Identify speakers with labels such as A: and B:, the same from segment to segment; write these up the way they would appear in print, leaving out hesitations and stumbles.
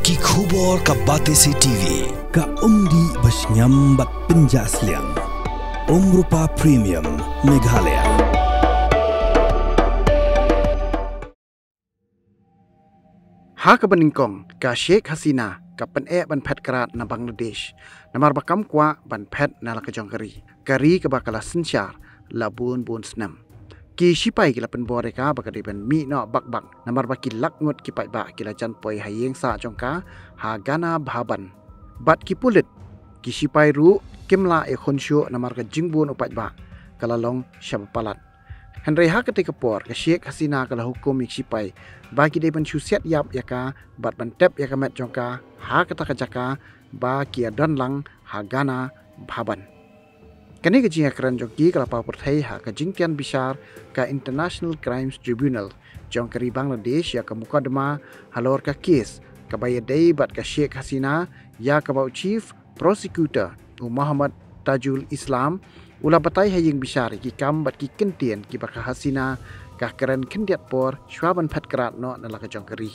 A: Ki khubor ka Batesi TV.
B: Ka umdi basnyam bat penjaslian. Rupa Premium Meghalaya.
C: Ha ka beningkong ka Sheikh Hasina ka pen ban phet karat na Bangladesh. Namar bakam kwa ban phet na la ka jongkari. Kari ka bakala sinchar la bun snam. Ki sipai kila pen boreka bakari ban mi no bak namar bakil lak ngut ki pai ba kila jan poi hayeng sa jongka ha gana bhaban bat ki pulit ki sipai ru kimla e khonshu namar ka jingbun upai ba kala long shampalat Henry ha ketika por ka Sheikh Hasina kala hukum ik sipai bagi de ban chusiat yap yaka bat ban tep yaka met jongka ha kata ka jaka ba ki adon lang ha gana bhaban Kani ka jinga kran jongki kala pa perthai ha ka jingtian bishar ka International Crimes Tribunal jongkari Bangladesh ya ka mukadama halor ka kes ka bayadai bat ka Sheikh Hasina ya ka bau Chief Prosecutor Muhammad Tajul Islam ula batai haying bishar ki kam bat ki kentian ki baka Hasina ka kran kendiat por shwaban phat karat no nala ka jongkari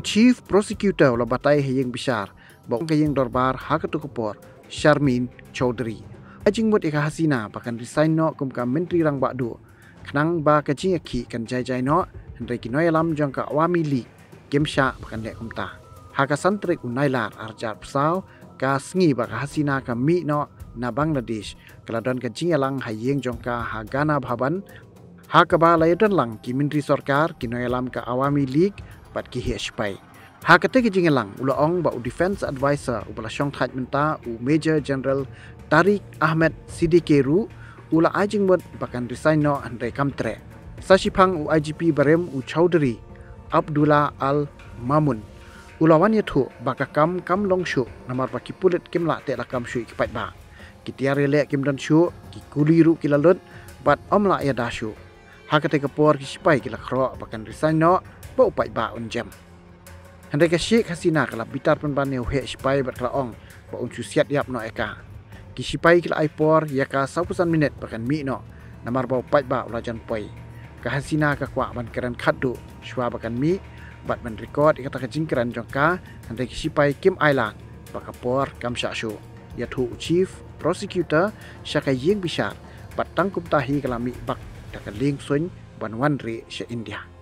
C: Chief Prosecutor ula batai haying bishar bau ka ying dorbar ha ka tukupor Sharmin Chowdhury Ajing mut ika Hasina pakan resign no kum ka menteri rang bakdu kenang ba ka jing aki kan jai no hendrai ki noyalam jong ka Awami League gemsha pakan lek kumta haka santrik unailar arjar psau ka sngi ba ka Hasina ka mi no na Bangladesh kaladon ka jing alang hayeng jong ka hagana bhaban haka ba layadon lang ki menteri sarkar ki noyalam ka Awami League bat ki hspai haka te ki jing alang ulaong ba defense advisor ubala shong thaj menta Major General Tariq Ahmed Siddiqui ula ajing mut bakan resign no andai kamtre sashipang IGP barem Chowdhury Abdullah Al Mamun ula wan yathu bakakam kam longshu namar baki pulit kimla te lakam shu ikipat ba kitiare le kim dan shu ki kuliru kilalut bat omla ya dashu hakate kapor ki sipai kila khro bakan resign no ba upai ba unjam andai ka Sheikh Hasina kala bitar penban ne he sipai bat kala ong ba unchu siat yap no eka Kisipai kila aipor ya ka 10 minit bahkan mi no namar bau pai ba ulajan poi ka Hasina ka kwa ban keran khaddu shwa bahkan mi bat ban record ikata ka jingkran jongka ante kisipai Kim Island baka por kam shu ya thu Chief Prosecutor syaka yeng bishar bat tangkum tahi kala mi bak ta ka ling sun ban wan re she India